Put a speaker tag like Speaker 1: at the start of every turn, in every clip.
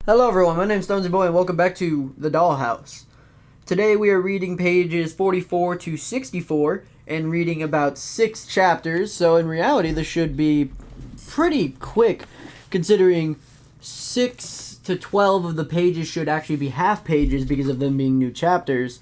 Speaker 1: Hello everyone, my name is Stonesy Boy and welcome back to The Dollhouse. Today we are reading pages 44 to 64 and reading about 6 chapters, so in reality this should be pretty quick considering 6 to 12 of the pages should actually be half pages because of them being new chapters.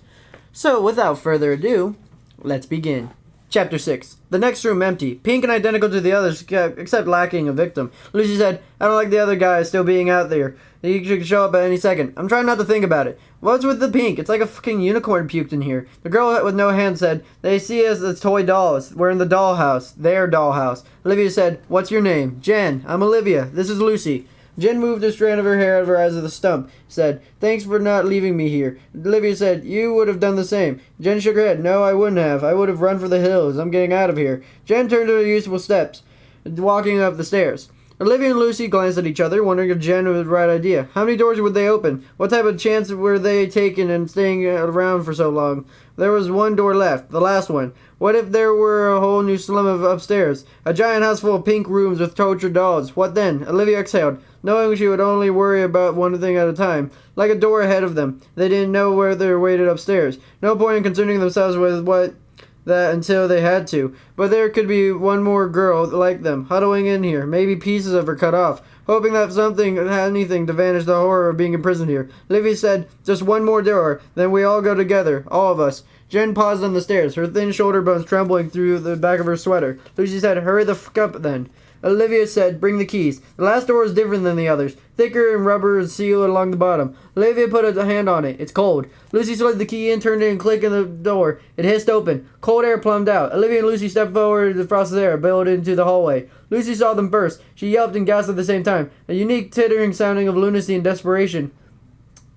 Speaker 1: So without further ado, let's begin. Chapter 6. The next room empty. Pink and identical to the others, except lacking a victim. Lucy said, I don't like the other guy still being out there. He could show up at any second. I'm trying not to think about it. What's with the pink? It's like a fucking unicorn puked in here. The girl with no hand said, they see us as toy dolls. We're in the dollhouse. Their dollhouse. Olivia said, what's your name? Jen. I'm Olivia. This is Lucy. Jen moved a strand of her hair out of her eyes with a stump. Said, thanks for not leaving me here. Olivia said, you would have done the same. Jen shook her head. No, I wouldn't have. I would have run for the hills. I'm getting out of here. Jen turned to her useful steps, walking up the stairs. Olivia and Lucy glanced at each other, wondering if Jen had the right idea. How many doors would they open? What type of chance were they taking and staying around for so long? There was one door left, the last one. What if there were a whole new slum of upstairs? A giant house full of pink rooms with tortured dolls. What then? Olivia exhaled, knowing she would only worry about one thing at a time. Like a door ahead of them. They didn't know where they waited upstairs. No point in concerning themselves with that until they had to. But there could be one more girl like them, huddling in here, maybe pieces of her cut off, hoping that something had anything to vanish the horror of being imprisoned here. Livy said, just one more door, then we all go together, all of us. Jen paused on the stairs, her thin shoulder bones trembling through the back of her sweater. Lucy said, hurry the fuck up then. Olivia said, bring the keys. The last door is different than the others. Thicker and rubber and seal along the bottom. Olivia put a hand on it. It's cold. Lucy slid the key in, turned it, and clicked in the door. It hissed open. Cold air plumbed out. Olivia and Lucy stepped forward. The frosted air billowed into the hallway. Lucy saw them first. She yelped and gasped at the same time. A unique tittering sounding of lunacy and desperation.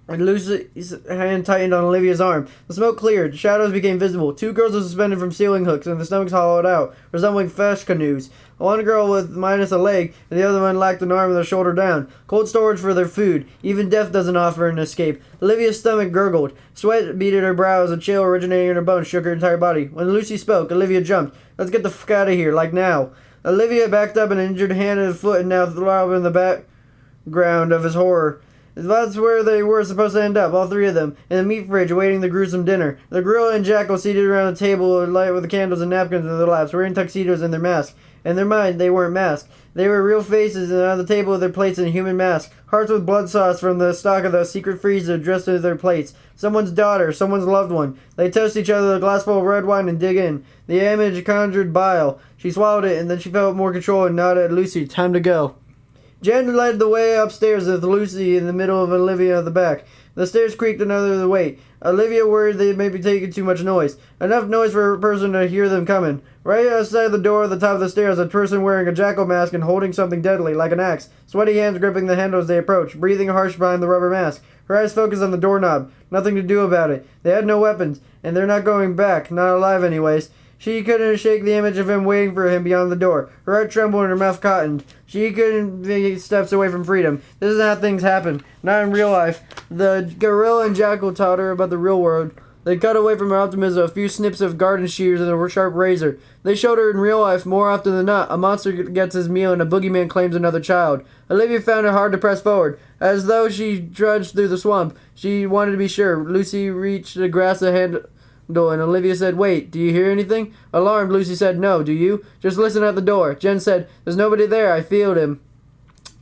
Speaker 1: And Lucy's hand tightened on Olivia's arm. The smoke cleared. Shadows became visible. 2 girls were suspended from ceiling hooks, and their stomachs hollowed out, resembling fish canoes. One girl with minus a leg, and the other one lacked an arm with a shoulder down. Cold storage for their food. Even death doesn't offer an escape. Olivia's stomach gurgled. Sweat beaded her brow as a chill originating in her bones shook her entire body. When Lucy spoke, Olivia jumped. Let's get the fuck out of here, like now. Olivia backed up, an injured hand and foot and now throbbed in the background of his horror. That's where they were supposed to end up, all 3 of them, in the meat fridge awaiting the gruesome dinner. The gorilla and Jackal seated around a table light with the candles and napkins in their laps, wearing tuxedos and their masks. In their mind, they weren't masked. They were real faces, and on the table with their plates and human masks. Hearts with blood sauce from the stock of the secret freezer dressed into their plates. Someone's daughter, someone's loved one. They toast each other with a glass full of red wine and dig in. The image conjured bile. She swallowed it, and then she felt more control and nodded at Lucy. Time to go. Jen led the way upstairs with Lucy in the middle of Olivia at the back. The stairs creaked under the weight. Olivia worried they may be taking too much noise. Enough noise for a person to hear them coming. Right outside the door at the top of the stairs, a person wearing a jackal mask and holding something deadly, like an axe. Sweaty hands gripping the handle as they approached, breathing harsh behind the rubber mask. Her eyes focused on the doorknob. Nothing to do about it. They had no weapons, and they're not going back. Not alive anyways. She couldn't shake the image of him waiting for him beyond the door. Her heart trembled and her mouth cottoned. She couldn't be steps away from freedom. This is how things happen. Not in real life. The gorilla and Jackal taught her about the real world. They cut away from her optimism a few snips of garden shears and a sharp razor. They showed her in real life, more often than not, a monster gets his meal and a boogeyman claims another child. Olivia found it hard to press forward. As though she trudged through the swamp, she wanted to be sure. Lucy reached to grasp the handle, and Olivia said, wait, do you hear anything? Alarmed, Lucy said, no, do you? Just listen at the door. Jen said, there's nobody there, I feel him.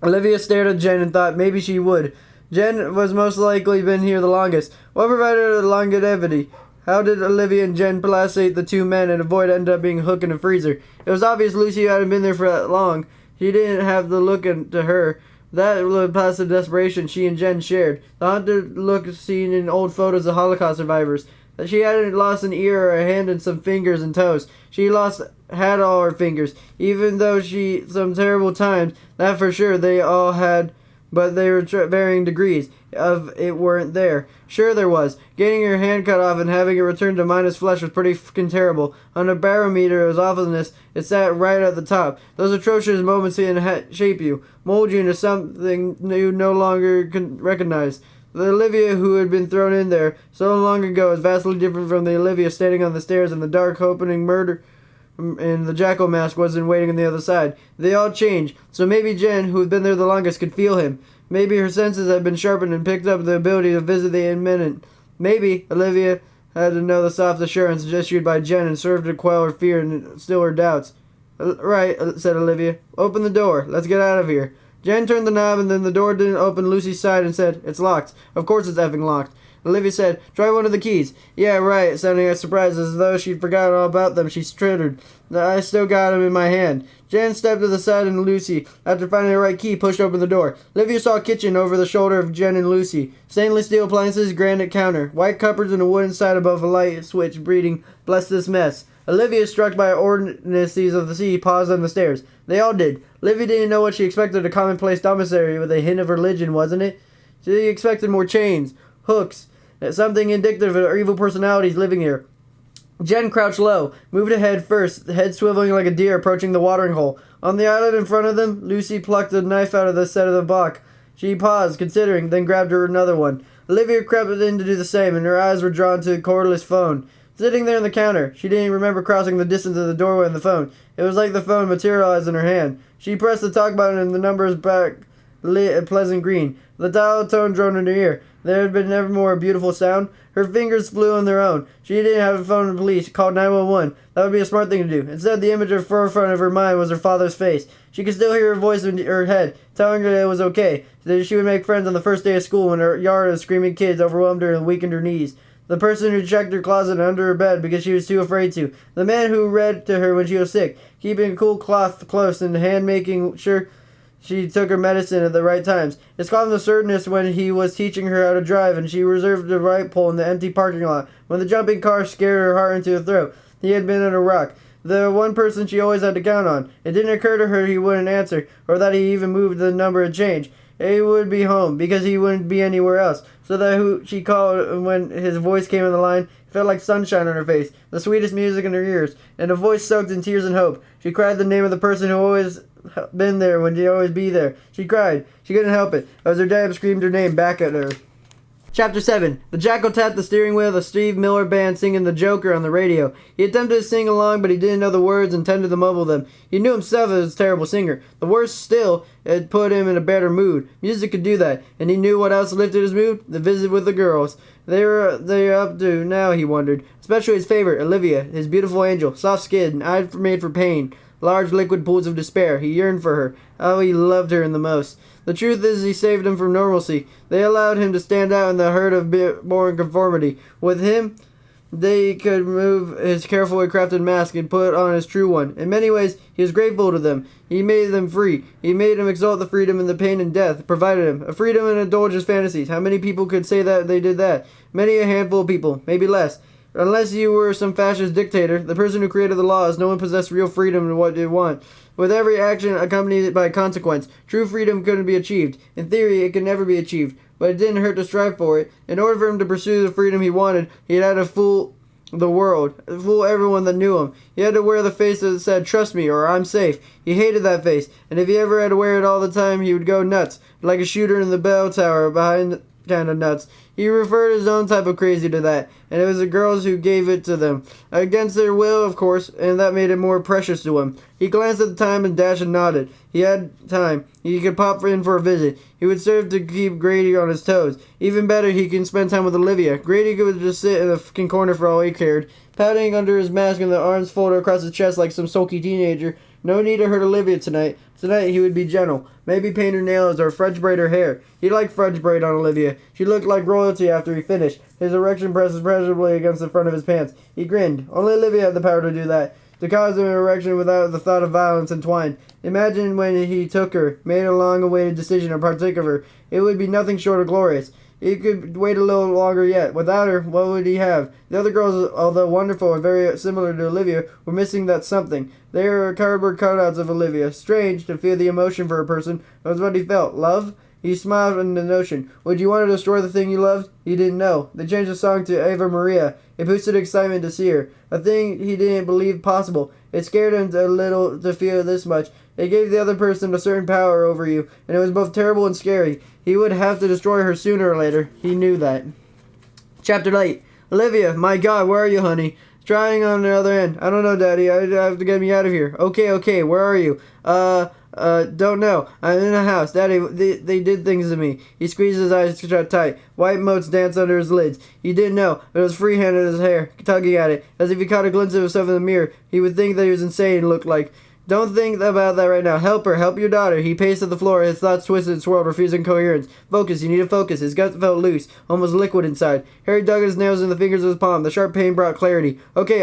Speaker 1: Olivia stared at Jen and thought maybe she would. Jen was most likely been here the longest. What provided her longevity? How did Olivia and Jen placate the 2 men and avoid ending up being hooked in a freezer? It was obvious Lucy hadn't been there for that long. She didn't have the look to her. That passive desperation she and Jen shared. The haunted look seen in old photos of Holocaust survivors. She hadn't lost an ear or a hand and some fingers and toes. She had all her fingers, even though some terrible times, that for sure they all had, but they were varying degrees of it weren't there. Sure there was. Getting her hand cut off and having it returned to minus flesh was pretty fucking terrible. On a barometer of awfulness, it sat right at the top. Those atrocious moments can shape you, mold you into something you no longer can recognize. The Olivia who had been thrown in there so long ago is vastly different from the Olivia standing on the stairs in the dark, opening murder and the jackal mask wasn't waiting on the other side. They all changed, so maybe Jen, who had been there the longest, could feel him. Maybe her senses had been sharpened and picked up the ability to visit the imminent. Maybe Olivia had to know the soft assurance issued by Jen and served to quell her fear and still her doubts. Right, said Olivia. Open the door. Let's get out of here. Jen turned the knob and then the door didn't open. Lucy sighed and said, It's locked. Of course it's effing locked. Olivia said, Try one of the keys. Yeah, right, sounding as surprised as though she'd forgotten all about them. She stuttered. I still got them in my hand. Jen stepped to the side and Lucy, after finding the right key, pushed open the door. Olivia saw a kitchen over the shoulder of Jen and Lucy. Stainless steel appliances, granite counter, white cupboards and a wooden side above a light switch reading, Bless this mess. Olivia, struck by ordinacies of the sea, paused on the stairs. They all did. Olivia didn't know what she expected, a commonplace commissary with a hint of religion, wasn't it? She expected more chains, hooks, something indicative of evil personalities living here. Jen crouched low, moved ahead first, head swiveling like a deer approaching the watering hole. On the island in front of them, Lucy plucked a knife out of the set of the block. She paused, considering, then grabbed her another one. Olivia crept in to do the same, and her eyes were drawn to a cordless phone. Sitting there on the counter, she didn't remember crossing the distance of the doorway and the phone. It was like the phone materialized in her hand. She pressed the talk button and the numbers back lit a pleasant green. The dial tone droned in her ear. There had been never more a beautiful sound. Her fingers flew on their own. She didn't have a phone to police. She called 911. That would be a smart thing to do. Instead, the image of forefront of her mind was her father's face. She could still hear her voice in her head, telling her that it was okay, that she would make friends on the first day of school when her yard of screaming kids overwhelmed her and weakened her knees. The person who checked her closet and under her bed because she was too afraid to. The man who read to her when she was sick, keeping a cool cloth close and hand making sure she took her medicine at the right times. His calm assertiveness when he was teaching her how to drive and she reserved the right pole in the empty parking lot. When the jumping car scared her heart into her throat, he had been in a rock. The one person she always had to count on. It didn't occur to her he wouldn't answer, or that he even moved the number had changed. He would be home, because he wouldn't be anywhere else. So that who she called when his voice came on the line felt like sunshine on her face, the sweetest music in her ears, and a voice soaked in tears and hope. She cried the name of the person who always been there when she'd always be there. She cried. She couldn't help it, as her dad screamed her name back at her. Chapter 7. The Jackal tapped the steering wheel of the Steve Miller Band singing The Joker on the radio. He attempted to sing along, but he didn't know the words and tended to mumble them. He knew himself as a terrible singer. The worst still, it put him in a better mood. Music could do that, and he knew what else lifted his mood? The visit with the girls. They were up to now, he wondered. Especially his favorite, Olivia, his beautiful angel, soft skin, eyes made for pain. Large liquid pools of despair. He yearned for her. Oh, he loved her in the most. The truth is he saved him from normalcy. They allowed him to stand out in the herd of born conformity. With him, they could remove his carefully crafted mask and put on his true one. In many ways, he was grateful to them. He made them free. He made him exalt the freedom and the pain and death, provided him. A freedom and indulge his fantasies. How many people could say that they did that? Many a handful of people, maybe less. Unless you were some fascist dictator, the person who created the laws, no one possessed real freedom in what they want. With every action accompanied by consequence, true freedom couldn't be achieved. In theory, it could never be achieved, but it didn't hurt to strive for it. In order for him to pursue the freedom he wanted, he had to fool the world, fool everyone that knew him. He had to wear the face that said, trust me, or I'm safe. He hated that face, and if he ever had to wear it all the time, he would go nuts, like a shooter in the bell tower behind kind of nuts. He referred his own type of crazy to that, and it was the girls who gave it to them. Against their will, of course, and that made it more precious to him. He glanced at the time and dashed and nodded. He had time. He could pop in for a visit. He would serve to keep Grady on his toes. Even better, he could spend time with Olivia. Grady could just sit in the fucking corner for all he cared, pouting under his mask and the arms folded across his chest like some sulky teenager. No need to hurt Olivia tonight. Tonight he would be gentle. Maybe paint her nails or French braid her hair. He liked French braid on Olivia. She looked like royalty after he finished. His erection pressed pressurably against the front of his pants. He grinned. Only Olivia had the power to do that. To cause him an erection without the thought of violence entwined. Imagine when he took her, made a long-awaited decision and partook of her. It would be nothing short of glorious. He could wait a little longer yet. Without her, what would he have? The other girls, although wonderful and very similar to Olivia, were missing that something. They were cardboard cutouts of Olivia. Strange to feel the emotion for a person. That was what he felt. Love? He smiled in the notion. Would you want to destroy the thing you loved? He didn't know. They changed the song to Ave Maria. It boosted excitement to see her. A thing he didn't believe possible. It scared him a little to feel this much. It gave the other person a certain power over you, and it was both terrible and scary. He would have to destroy her sooner or later. He knew that. Chapter 8. Olivia, my God, where are you, honey? Trying on the other end. I don't know, Daddy. I have to get me out of here. Okay, where are you? Don't know. I'm in the house. Daddy, they did things to me. He squeezed his eyes shut tight. White motes danced under his lids. He didn't know, but it was free-hand in his hair, tugging at it. As if he caught a glimpse of himself in the mirror, he would think that he was insane, looked like. Don't think about that right now. Help her. Help your daughter. He paced at the floor, his thoughts twisted and swirled, refusing coherence. Focus. You need to focus. His gut felt loose, almost liquid inside. Harry dug his nails in the fingers of his palm. The sharp pain brought clarity. Okay,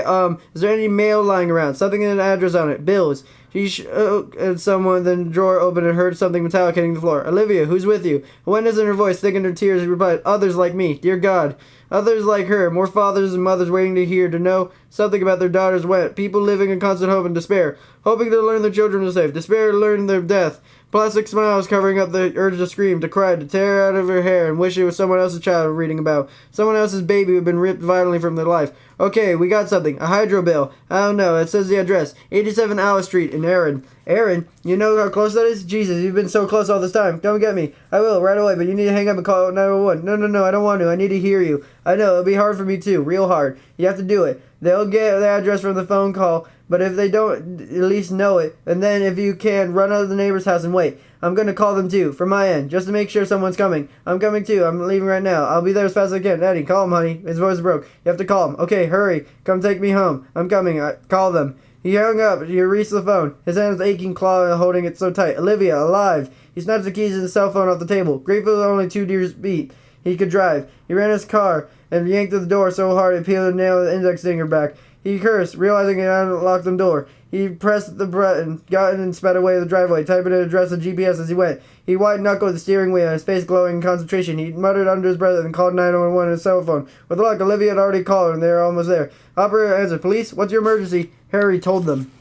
Speaker 1: is there any mail lying around? Something with an address on it. Bills. He shook at someone, then the drawer opened and heard something metallic hitting the floor. Olivia, who's with you? A wetness in her voice thickened her tears. He replied, others like me. Dear God. Others like her, more fathers and mothers waiting to hear, to know something about their daughters went. People living in constant hope and despair, hoping to learn their children were safe. Despair to learn their death. Plastic smiles covering up the urge to scream, to cry, to tear out of her hair and wish it was someone else's child reading about. Someone else's baby who had been ripped violently from their life. Okay, we got something. A hydro bill. I don't know. It says the address. 87 Alice Street in Erin. Erin? You know how close that is? Jesus, you've been so close all this time. Come get me. I will, right away, but you need to hang up and call 911. No, I don't want to. I need to hear you. I know, it'll be hard for me too. Real hard. You have to do it. They'll get the address from the phone call, but if they don't at least know it, and then if you can, run out of the neighbor's house and wait. I'm going to call them too, from my end, just to make sure someone's coming. I'm coming too. I'm leaving right now. I'll be there as fast as I can. Eddie, call him, honey. His voice broke. You have to call him. Okay, hurry. Come take me home. I'm coming. Call them. He hung up. He reached the phone. His hand was aching, clawing, holding it so tight. Olivia, alive. He snatched the keys and the cell phone off the table. Grateful that only 2 deers beat. He could drive. He ran his car and yanked at the door so hard it peeled the nail of the index finger back. He cursed, realizing it had unlocked the door. He pressed the button, got in and sped away the driveway, typing an address and GPS as he went. He white-knuckled the steering wheel, his face glowing in concentration. He muttered under his breath and called 911 on his cell phone. With luck, Olivia had already called and they were almost there. Operator answered. Police? What's your emergency? Harry told them.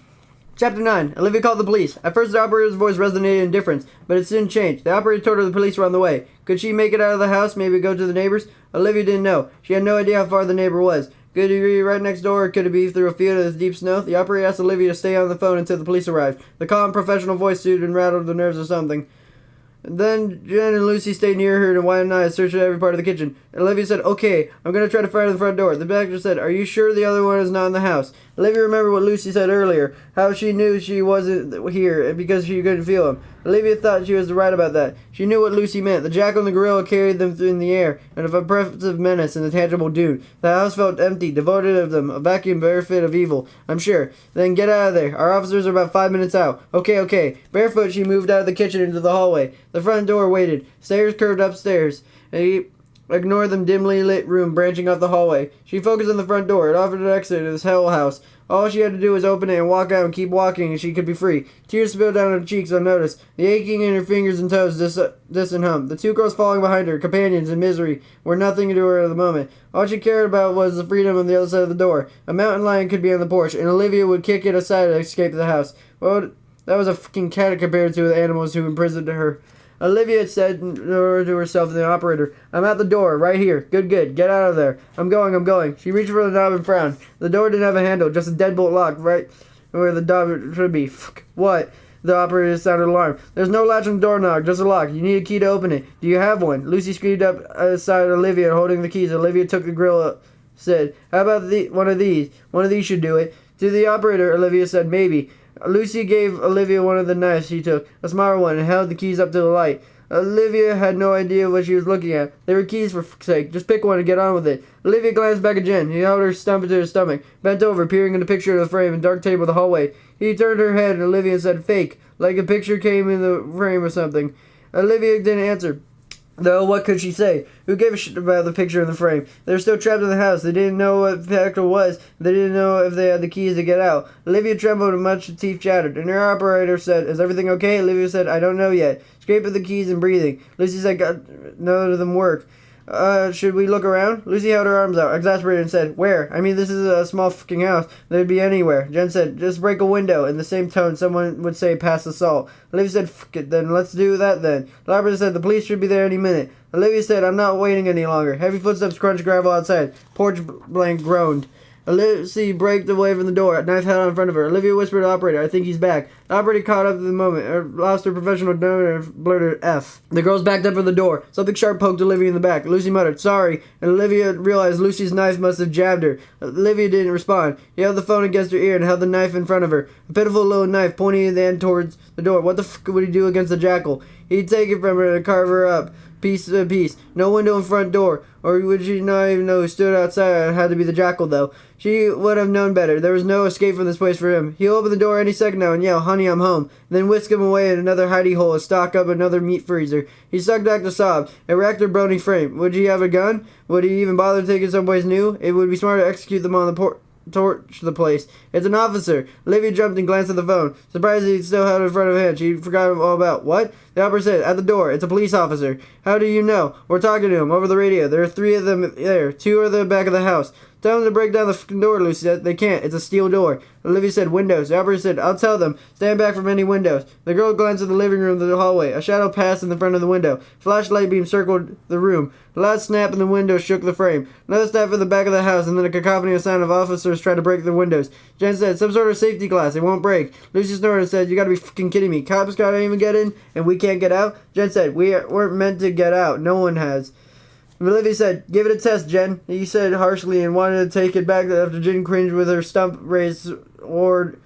Speaker 1: Chapter 9. Olivia called the police. At first, the operator's voice resonated in indifference, but it soon changed. The operator told her the police were on the way. Could she make it out of the house, maybe go to the neighbors? Olivia didn't know. She had no idea how far the neighbor was. Could it be right next door, or could it be through a field of deep snow? The operator asked Olivia to stay on the phone until the police arrived. The calm, professional voice soothed and rattled the nerves of something. Then Jen and Lucy stayed near her and widened eyes searched every part of the kitchen. Olivia said, okay, I'm going to try to find the front door. The doctor said, are you sure the other one is not in the house? Olivia remembered what Lucy said earlier, how she knew she wasn't here because she couldn't feel him. Olivia thought she was right about that. She knew what Lucy meant. The jackal and the gorilla carried them in the air, an oppressive menace and a tangible doom. The house felt empty, devoid of them, a vacuum barefoot of evil, I'm sure. Then get out of there. Our officers are about 5 minutes out. Okay. Barefoot, she moved out of the kitchen into the hallway. The front door waited. Stairs curved upstairs. He ignored the dimly lit room branching off the hallway. She focused on the front door. It offered an exit to this hell house. All she had to do was open it and walk out and keep walking and she could be free. Tears spilled down her cheeks unnoticed. The aching in her fingers and toes distant hum. The 2 girls following behind her, companions in misery, were nothing to her at the moment. All she cared about was the freedom on the other side of the door. A mountain lion could be on the porch, and Olivia would kick it aside to escape the house. Well, that was a fucking cat compared to the animals who imprisoned her. Olivia said to herself and the operator, I'm at the door, right here. Good. Get out of there. I'm going. She reached for the knob and frowned. The door didn't have a handle, just a deadbolt lock, right where the knob should be. What? The operator sounded alarmed. There's no latch on the door knob, just a lock. You need a key to open it. Do you have one? Lucy screamed up aside Olivia, holding the keys. Olivia took the grill up, said, how about one of these? One of these should do it. To the operator, Olivia said, maybe. Lucy gave Olivia one of the knives she took, a smaller one, and held the keys up to the light. Olivia had no idea what she was looking at. They were keys, for fuck's sake. Just pick one and get on with it. Olivia glanced back at Jen. He held her stump into her stomach, bent over, peering in the picture of the frame and dark table of the hallway. He turned her head, and Olivia said, fake, like a picture came in the frame or something. Olivia didn't answer. Though, what could she say? Who gave a shit about the picture in the frame? They were still trapped in the house. They didn't know what the actual was. They didn't know if they had the keys to get out. Olivia trembled and much teeth chattered. And her operator said, is everything okay? Olivia said, I don't know yet. Scraping the keys and breathing. Lucy said, God, none of them work. Should we look around? Lucy held her arms out, exasperated, and said, where? I mean, this is a small fucking house. They'd be anywhere. Jen said, just break a window. In the same tone, someone would say, past assault. Olivia said, fuck it, then let's do that then. The operator said, the police should be there any minute. Olivia said, I'm not waiting any longer. Heavy footsteps crunched gravel outside. Porch blank groaned. Lucy braked away from the door, knife held out in front of her. Olivia whispered to the operator, "I think he's back." The operator caught up at the moment, lost her professional demeanor, and blurted F. The girls backed up for the door. Something sharp poked Olivia in the back. Lucy muttered, "Sorry," and Olivia realized Lucy's knife must have jabbed her. Olivia didn't respond. He held the phone against her ear and held the knife in front of her. A pitiful little knife pointing the end towards the door. What the f*** would he do against the jackal? He'd take it from her and carve her up, piece to piece. No window in front door. Or would she not even know who stood outside? It had to be the jackal, though. She would have known better. There was no escape from this place for him. He'll open the door any second now and yell, "Honey, I'm home," and then whisk him away in another hidey hole and stock up another meat freezer. He sucked back the sob. It racked her bony frame. Would he have a gun? Would he even bother taking someplace new? It would be smarter to execute them on the torch the place. "It's an officer." Olivia jumped and glanced at the phone. Surprised he still held it in front of her hand. She'd forgotten all about. "What?" The operator said. "At the door. It's a police officer." "How do you know?" "We're talking to him over the radio. There are 3 of them there. 2 are at the back of the house." "Tell them to break down the fucking door," Lucy said. "They can't. It's a steel door." Olivia said, "Windows." The operator said, "I'll tell them. Stand back from any windows." The girl glanced at the living room to the hallway. A shadow passed in the front of the window. Flashlight beam circled the room. A loud snap in the window shook the frame. Another snap in the back of the house, and then a cacophony of sound of officers tried to break the windows. Jen said, "Some sort of safety glass. It won't break." Lucy snorted and said, "You gotta be fucking kidding me. Cops can't even get in, and we can't get out?" Jen said, "We weren't meant to get out. No one has." Olivia said, "Give it a test, Jen," he said harshly, and wanted to take it back after Jen cringed with her stump raised toward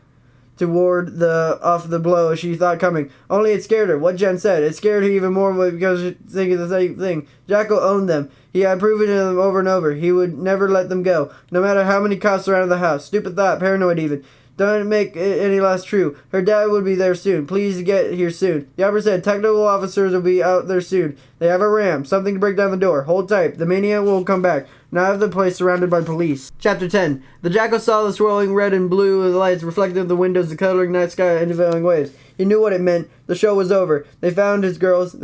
Speaker 1: off the blow she thought coming. Only it scared her. What Jen said. It scared her even more because she thinking the same thing. Jackal owned them. He had proven to them over and over. He would never let them go, no matter how many cops surrounded the house. Stupid thought, paranoid even. Don't make it any less true. Her dad would be there soon. Please get here soon. The operator said, "Technical officers will be out there soon. They have a ram. Something to break down the door. Hold tight. The maniac will come back. Now I have the place surrounded by police." Chapter 10. The jackal saw the swirling red and blue of the lights reflected in the windows, the coloring night sky, and unveiling waves. He knew what it meant. The show was over. They found his girls.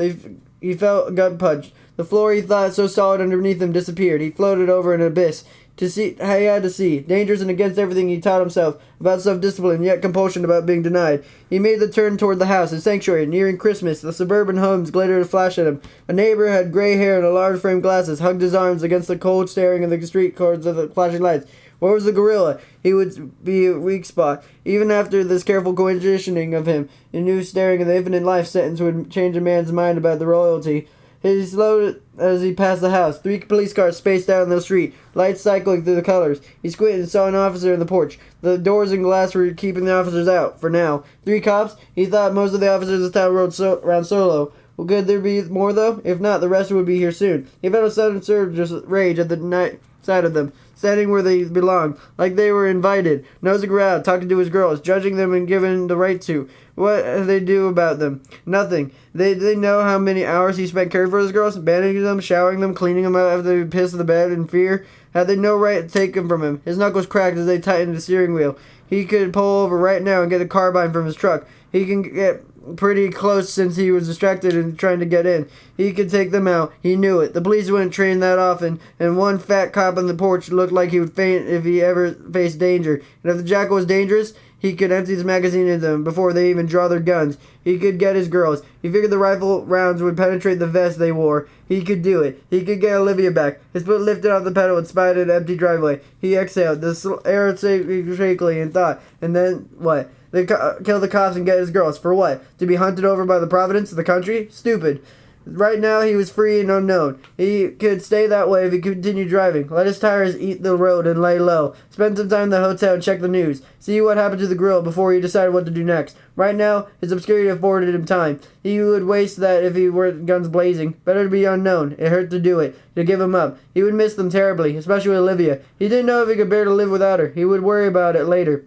Speaker 1: He felt gut punched. The floor he thought so solid underneath him disappeared. He floated over an abyss. To see, he had to see. Dangerous and against everything he taught himself. About self-discipline, yet compulsion about being denied. He made the turn toward the house, his sanctuary. Nearing Christmas, the suburban homes glittered and flashed at him. A neighbor had gray hair and large frame glasses, hugged his arms against the cold staring of the street corners of the flashing lights. Where was the gorilla? He would be a weak spot. Even after this careful conditioning of him, a new staring of the infinite life sentence would change a man's mind about the royalty. He slowed as he passed the house. 3 police cars spaced out in the street, lights cycling through the colors. He squinted and saw an officer in the porch. The doors and glass were keeping the officers out, for now. 3 cops? He thought most of the officers of the town rode around solo. Well, could there be more, though? If not, the rest would be here soon. He felt a sudden surge of rage at the night side of them, standing where they belonged, like they were invited, nosing around, talking to his girls, judging them and giving the right to. What did they do about them? Nothing. They know how many hours he spent caring for his girls, bandaging them, showering them, cleaning them out after they pissed the bed in fear. Had they no right to take them from him? His knuckles cracked as they tightened the steering wheel. He could pull over right now and get a carbine from his truck. He can get pretty close since he was distracted and trying to get in. He could take them out. He knew it. The police wouldn't train that often, and one fat cop on the porch looked like he would faint if he ever faced danger. And if the jackal was dangerous, he could empty his magazine into them before they even draw their guns. He could get his girls. He figured the rifle rounds would penetrate the vest they wore. He could do it. He could get Olivia back. His foot lifted off the pedal and spied an empty driveway. He exhaled, the air shakily, and thought, and then what? They kill the cops and get his girls. For what? To be hunted over by the Providence of the country? Stupid. Right now he was free and unknown. He could stay that way if he continued driving. Let his tires eat the road and lay low. Spend some time in the hotel and check the news. See what happened to the grill before he decided what to do next. Right now, his obscurity afforded him time. He would waste that if he were guns blazing. Better to be unknown. It hurt to do it. To give him up. He would miss them terribly, especially Olivia. He didn't know if he could bear to live without her. He would worry about it later.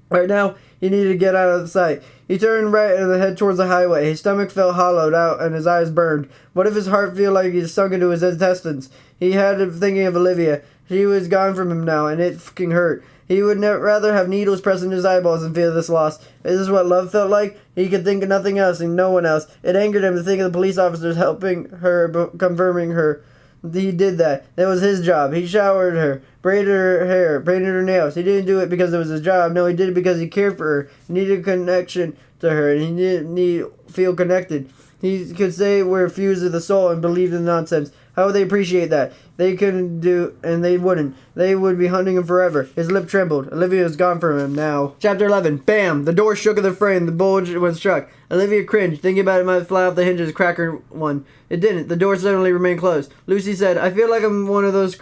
Speaker 1: Right now, he needed to get out of the sight. He turned right and head towards the highway. His stomach felt hollowed out and his eyes burned. What if his heart felt like he sunk into his intestines? He had him thinking of Olivia. She was gone from him now, and it fucking hurt. He would rather have needles pressed in his eyeballs than feel this loss. Is this what love felt like? He could think of nothing else and no one else. It angered him to think of the police officers helping her, confirming her. He did that. That was his job. He showered her, braided her hair, painted her nails. He didn't do it because it was his job. No, he did it because he cared for her. He needed a connection to her, and he didn't feel connected. He could say we're fused of the soul and believed in the nonsense. How would they appreciate that? They couldn't do, and they wouldn't. They would be hunting him forever. His lip trembled. Olivia was gone from him now. Chapter 11. Bam! The door shook in the frame. The bulge was struck. Olivia cringed, thinking about it might fly off the hinges, crack her one. It didn't. The door suddenly remained closed. Lucy said, I feel like I'm one of those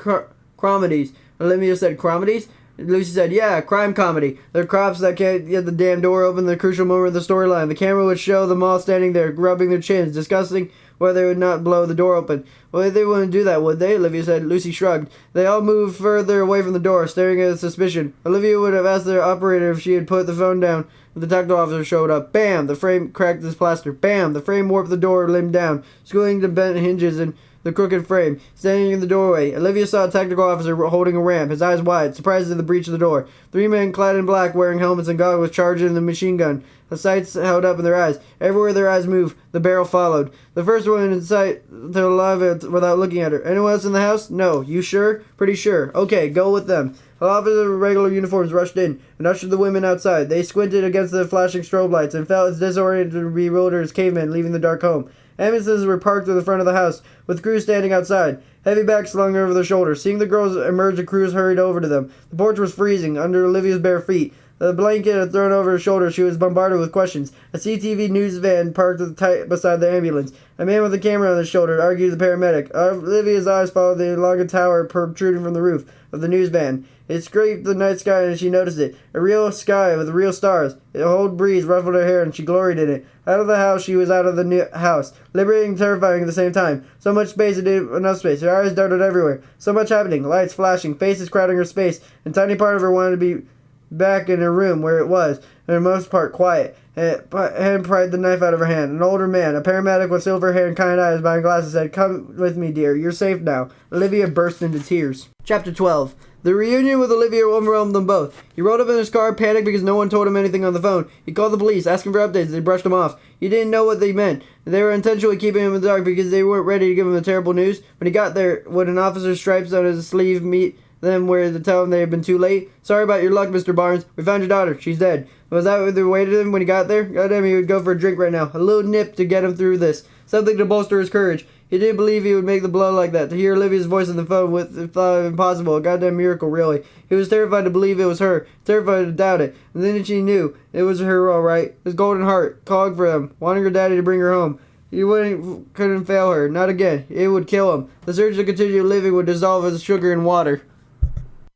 Speaker 1: comedies. Olivia said, comedies? Lucy said, yeah, crime comedy. They're cops that can't get the damn door open the crucial moment of the storyline. The camera would show them all standing there, rubbing their chins, discussing whether they would not blow the door open. Well, they wouldn't do that, would they? Olivia said. Lucy shrugged. They all moved further away from the door, staring at suspicion. Olivia would have asked their operator if she had put the phone down if the tactical officer showed up. Bam! The frame cracked its plaster. Bam! The frame warped the door limb down, screwing the bent hinges and the crooked frame. Standing in the doorway, Olivia saw a tactical officer holding a ramp, his eyes wide, surprised at the breach of the door. 3 men clad in black, wearing helmets and goggles, charging the machine gun. The sights held up in their eyes. Everywhere their eyes moved, the barrel followed. The first one in sight to alive without looking at her. Anyone else in the house? No. You sure? Pretty sure. Okay, go with them. Officers in regular uniforms rushed in and ushered the women outside. They squinted against the flashing strobe lights and felt as disoriented and bewildered as cavemen leaving the dark home. Ambulances were parked in the front of the house, with crews standing outside, heavy bags slung over their shoulders. Seeing the girls emerge, the crews hurried over to them. The porch was freezing under Olivia's bare feet. The blanket had thrown over her shoulder. She was bombarded with questions. A CTV news van parked tight beside the ambulance. A man with a camera on his shoulder argued with the paramedic. Olivia's eyes followed the elongated tower protruding from the roof of the news van. It scraped the night sky and she noticed it. A real sky with real stars. A cold breeze ruffled her hair and she gloried in it. Out of the house, she was out of the house. Liberating and terrifying at the same time. So much space and enough space. Her eyes darted everywhere. So much happening. Lights flashing. Faces crowding her space. And tiny part of her wanted to be back in her room where it was, for the most part, quiet. Hand pried the knife out of her hand. An older man, a paramedic with silver hair and kind eyes behind glasses, said, Come with me, dear. You're safe now. Olivia burst into tears. Chapter 12. The reunion with Olivia overwhelmed them both. He rolled up in his car, panicked because no one told him anything on the phone. He called the police, asking for updates. They brushed him off. He didn't know what they meant. They were intentionally keeping him in the dark because they weren't ready to give him the terrible news. When he got there, would an officer's stripes on his sleeve meet them where to tell him they had been too late? Sorry about your luck, Mr. Barnes. We found your daughter. She's dead. Was that what they waited him when he got there? Goddamn, he would go for a drink right now. A little nip to get him through this. Something to bolster his courage. He didn't believe he would make the blow like that. To hear Olivia's voice on the phone with thought impossible. A goddamn miracle, really. He was terrified to believe it was her. Terrified to doubt it. And then she knew. It was her, all right. His golden heart. Calling for them. Wanting her daddy to bring her home. He couldn't fail her. Not again. It would kill him. The surge to continue living would dissolve as sugar in water.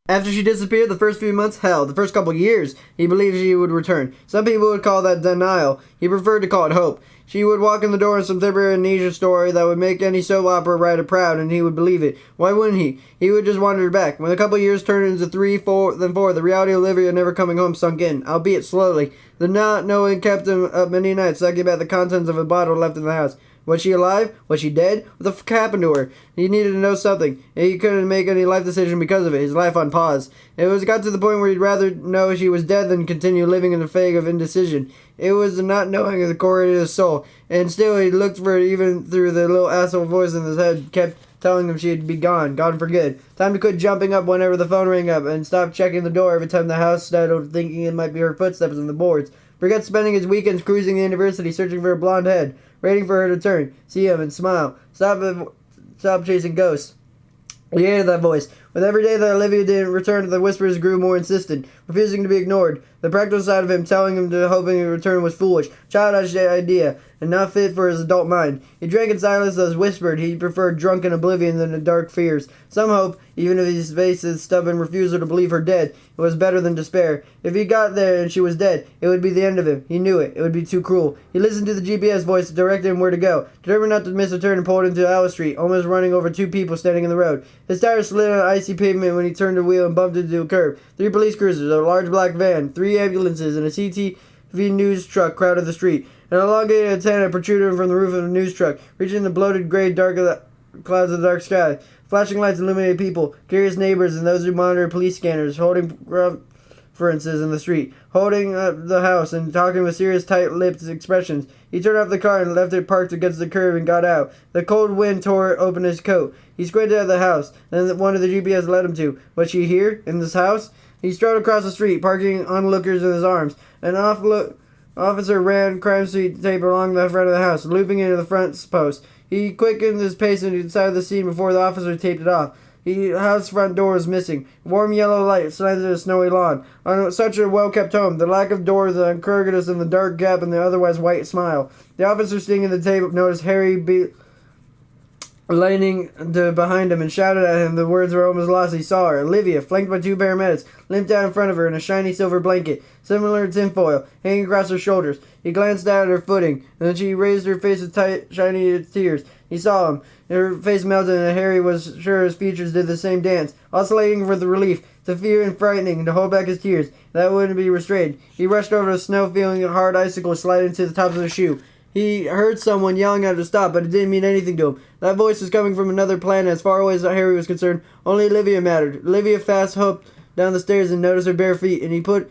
Speaker 1: After she disappeared, the first few months, hell, the first couple years, he believed she would return. Some people would call that denial. He preferred to call it hope. She would walk in the door in some temporary amnesia story that would make any soap opera writer proud, and he would believe it. Why wouldn't he? He would just wander back. When a couple years turned into 3, 4, then 4, the reality of Olivia never coming home sunk in, albeit slowly. The not knowing kept him up many nights, thinking about the contents of a bottle left in the house. Was she alive? Was she dead? What the fuck happened to her? He needed to know something. He couldn't make any life decision because of it. His life on pause. It got to the point where he'd rather know she was dead than continue living in a fog of indecision. It was the not knowing of the core of his soul. And still he looked for it even through the little asshole voice in his head kept telling him she'd be gone for good. Time to quit jumping up whenever the phone rang up and stop checking the door every time the house startled, thinking it might be her footsteps on the boards. Forget spending his weekends cruising the university searching for a blonde head, waiting for her to turn, see him, and smile. Stop chasing ghosts. He hated that voice. With every day that Olivia didn't return, the whispers grew more insistent, refusing to be ignored. The practical side of him telling him to hoping he would return was foolish, childish idea, and not fit for his adult mind. He drank in silence as whispered. He preferred drunken oblivion than the dark fears. Some hope, even if he faced his stubborn refusal to believe her dead, it was better than despair. If he got there and she was dead, it would be the end of him. He knew it. It would be too cruel. He listened to the GPS voice to direct him where to go. Determined not to miss a turn and pulled into Alice Street, almost running over 2 people standing in the road. His tires slid on icy pavement when he turned the wheel and bumped into a curb. 3 police cruisers, a large black van, 3 ambulances, and a CTV news truck crowded the street. An elongated antenna protruded from the roof of the news truck, reaching the bloated gray dark of the clouds of the dark sky. Flashing lights illuminated people, curious neighbors, and those who monitored police scanners, holding conferences in the street, holding up the house, and talking with serious, tight-lipped expressions. He turned off the car and left it parked against the curb and got out. The cold wind tore open his coat. He squinted at the house, and one of the GPS led him to. Was she here? In this house? He strode across the street, parking onlookers in his arms. An officer ran crime scene tape along the front of the house, looping into the front post. He quickened his pace inside the scene before the officer taped it off. The house front door was missing. Warm yellow light slanted the snowy lawn. On such a well-kept home, the lack of doors encouraged us in the dark gap in the otherwise white smile. The officer sitting at the table noticed Harry leaning behind him and shouted at him. The words were almost lost. He saw her. Olivia, flanked by two paramedics, limped down in front of her in a shiny silver blanket, similar to tinfoil, hanging across her shoulders. He glanced down at her footing, and then she raised her face with tight, shiny tears. He saw him. Her face melted, and Harry was sure his features did the same dance, oscillating with relief, to fear and frightening, and to hold back his tears. That wouldn't be restrained. He rushed over the snow, feeling a hard icicle slide into the tops of his shoe. He heard someone yelling at him to stop, but it didn't mean anything to him. That voice was coming from another planet, as far away as Harry was concerned. Only Olivia mattered. Olivia fast hopped down the stairs and noticed her bare feet, and he put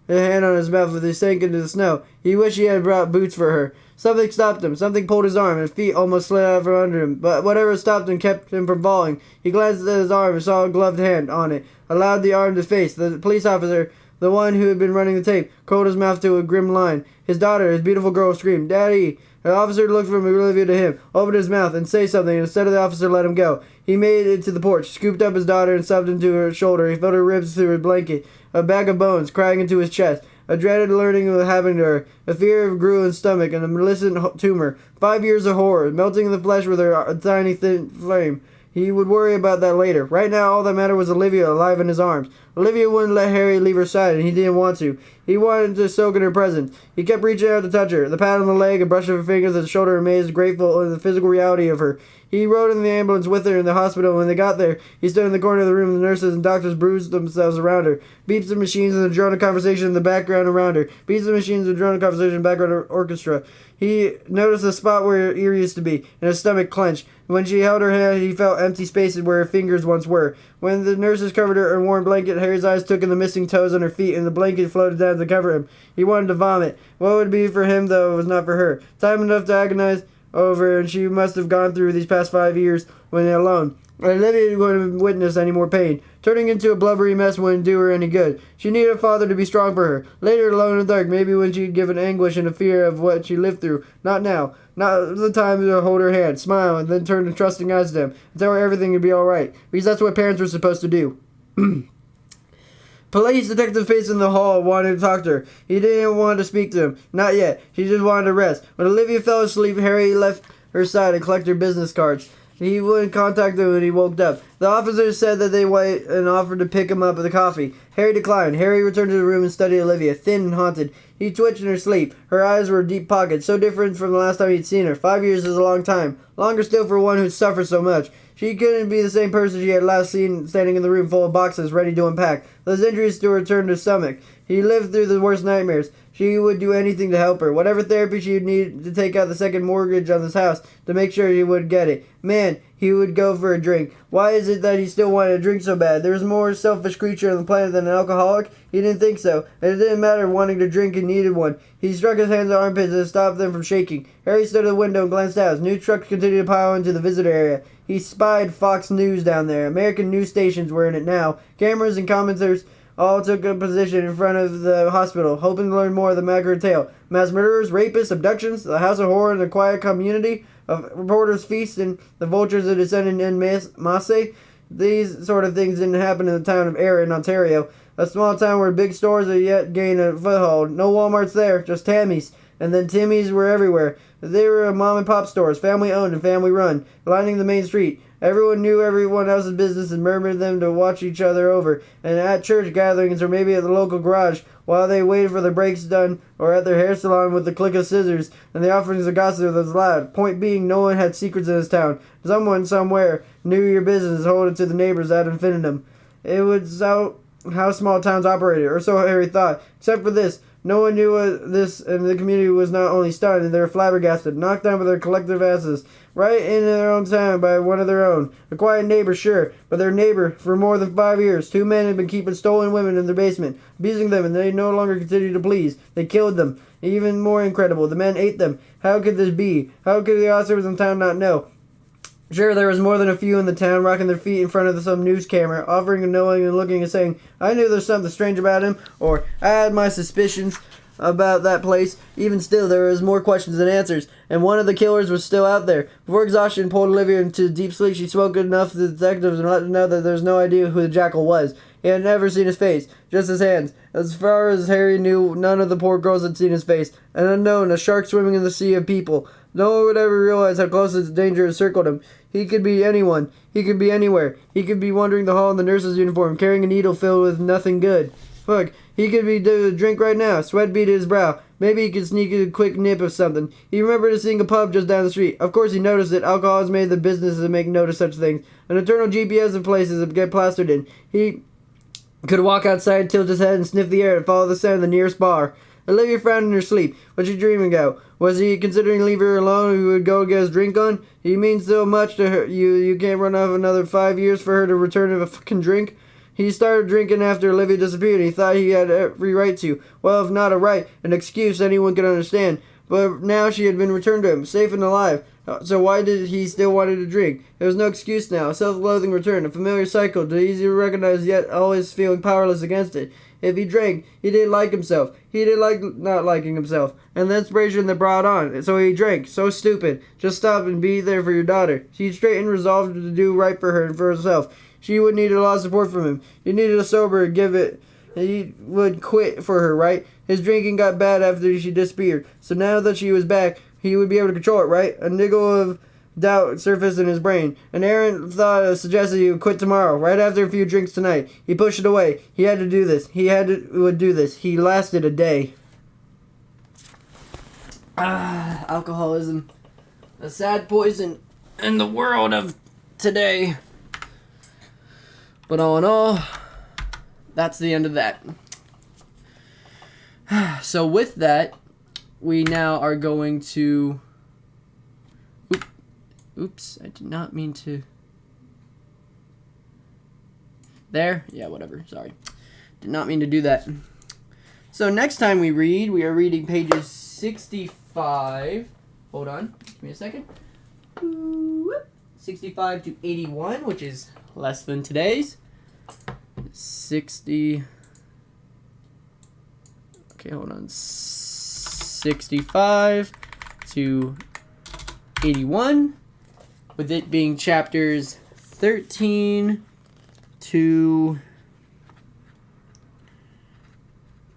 Speaker 1: a hand on his mouth as he sank into the snow. He wished he had brought boots for her. Something stopped him. Something pulled his arm, and his feet almost slid out from under him. But whatever stopped him kept him from falling. He glanced at his arm and saw a gloved hand on it. Allowed the arm to face. The police officer, the one who had been running the tape, curled his mouth to a grim line. His daughter, his beautiful girl, screamed, "Daddy!" The officer looked from Olivia to him, opened his mouth, and say something, and instead of the officer let him go. He made it to the porch, scooped up his daughter, and sobbed into her shoulder. He felt her ribs through her blanket, a bag of bones crying into his chest. A dreaded learning of what happened to her. A fear grew in his stomach, and a malignant tumor. 5 years of horror, melting the flesh with her tiny thin flame. He would worry about that later. Right now, all that mattered was Olivia alive in his arms. Olivia wouldn't let Harry leave her side, and he didn't want to. He wanted to soak in her presence. He kept reaching out to touch her. The pat on the leg, a brush of her fingers at the shoulder, amazed, grateful in the physical reality of her. He rode in the ambulance with her in the hospital. When they got there, he stood in the corner of the room, and the nurses and doctors bruised themselves around her. Beeps of machines and the drone of conversation in the background around her. Beeps of machines and drone of conversation in the background orchestra. He noticed the spot where her ear used to be, and his stomach clenched. When she held her hand, he felt empty spaces where her fingers once were. When the nurses covered her in a warm blanket, Harry's eyes took in the missing toes on her feet, and the blanket floated down to cover him. He wanted to vomit. What would it be for him, though, it was not for her? Time enough to agonize over, and she must have gone through these past 5 years when alone. Olivia wouldn't witness any more pain. Turning into a blubbery mess wouldn't do her any good. She needed a father to be strong for her. Later, alone in the dark, maybe when she'd given anguish and a fear of what she lived through. Not now. Not the time to hold her hand, smile, and then turn the trusting eyes to them and tell her everything would be all right. Because that's what parents were supposed to do. Police detective paced in the hall wanted to talk to her. He didn't want to speak to him. Not yet. She just wanted to rest. When Olivia fell asleep, Harry left her side and collected her business cards. He wouldn't contact them when he woke up. The officers said that they wait and offered to pick him up with a coffee. Harry declined. Harry returned to the room and studied Olivia, thin and haunted. He twitched in her sleep. Her eyes were deep pockets, so different from the last time he'd seen her. 5 years is a long time. Longer still for one who'd suffered so much. She couldn't be the same person she had last seen standing in the room full of boxes ready to unpack. Those injuries to her turned her stomach. He lived through the worst nightmares. She would do anything to help her. Whatever therapy she would need to take out the second mortgage on this house to make sure he would get it. Man, he would go for a drink. Why is it that he still wanted to drink so bad? There was more selfish creature on the planet than an alcoholic? He didn't think so. And it didn't matter wanting to drink and needed one. He struck his hands on armpits and stopped them from shaking. Harry stood at the window and glanced out. New trucks continued to pile into the visitor area. He spied Fox News down there. American news stations were in it now. Cameras and commenters all took a position in front of the hospital, hoping to learn more of the macro tale. Mass murderers, rapists, abductions, the house of horror and the quiet community of reporters feast and the vultures that descended in masse. These sort of things didn't happen in the town of Erin, Ontario, a small town where big stores had yet gained a foothold. No Walmarts there, just Tammy's. And then Timmy's were everywhere. They were mom and pop stores, family owned and family run, lining the main street. Everyone knew everyone else's business and murmured them to watch each other over, and at church gatherings or maybe at the local garage while they waited for their breaks done, or at their hair salon with the click of scissors and the offerings of gossip was loud. Point being, no one had secrets in this town. Someone somewhere knew your business and hold it to the neighbors ad infinitum. It was how small towns operated, or so Harry thought. Except for this, no one knew this, and the community was not only stunned, they were flabbergasted, knocked down by their collective asses. Right in their own town by one of their own. A quiet neighbor, sure, but their neighbor for more than 5 years. 2 men had been keeping stolen women in their basement, abusing them, and they no longer continued to please. They killed them. Even more incredible, the men ate them. How could this be? How could the officers in town not know? Sure, there was more than a few in the town rocking their feet in front of some news camera, offering and knowing and looking and saying, I knew there's something strange about him, or I had my suspicions. about that place. Even still, there was more questions than answers, and one of the killers was still out there. Before exhaustion pulled Olivia into deep sleep, she spoke enough to the detectives and let them know that there's no idea who the jackal was. He had never seen his face, just his hands. As far as Harry knew, none of the poor girls had seen his face. An unknown, a shark swimming in the sea of people. No one would ever realize how close the danger had circled him. He could be anyone. He could be anywhere. He could be wandering the hall in the nurse's uniform, carrying a needle filled with nothing good. Fuck, he could be doing a drink right now. Sweat beat his brow. Maybe he could sneak a quick nip of something. He remembered seeing a pub just down the street. Of course he noticed that alcohol has made the business to make note of such things. An eternal GPS of places to get plastered in. He could walk outside, tilt his head, and sniff the air and follow the sound of the nearest bar. Olivia frowned in her sleep. What's she dreaming of? Was he considering leaving her alone who would go get his drink on? He means so much to her. You can't run off another 5 years for her to return a fucking drink? He started drinking after Olivia disappeared. He thought he had every right to. Well, if not a right, an excuse anyone could understand. But now she had been returned to him, safe and alive. So why did he still want to drink? There was no excuse now. A self-loathing return, a familiar cycle, to easy to recognize, yet always feeling powerless against it. If he drank, he didn't like himself. He didn't like not liking himself. And the inspiration that brought on. So he drank. So stupid. Just stop and be there for your daughter. She straightened, resolved to do right for her and for herself. She would need a lot of support from him. He needed a sober to give it. He would quit for her, right? His drinking got bad after she disappeared. So now that she was back, he would be able to control it, right? A niggle of doubt surfaced in his brain. An errant thought suggested he would quit tomorrow, right after a few drinks tonight. He pushed it away. He had to do this. Would do this. He lasted a day. Alcoholism. A sad poison in the world of today. But all in all, that's the end of that. So with that, we now are going to... Oops, I did not mean to... There? Yeah, whatever, sorry. Did not mean to do that. So next time we are reading pages 65... Hold on, give me a second. 65 to 81, which is less than today's. 60... Okay, hold on. 65 to 81, with it being chapters 13 to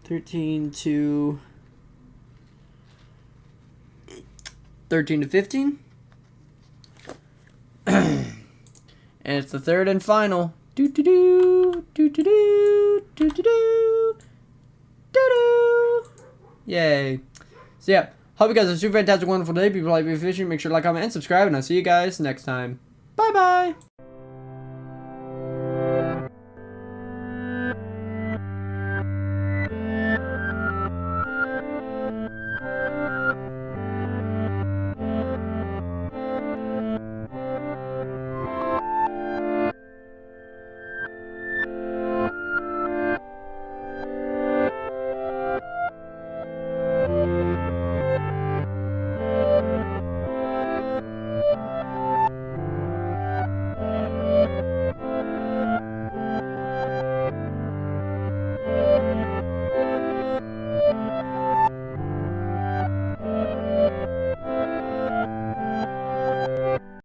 Speaker 1: 15. And it's the third and final. Do do do do do do do do do. Yay. So yeah, hope you guys have a super fantastic, wonderful day. People like, be efficient. Make sure to like, comment, and subscribe. And I'll see you guys next time. Bye bye.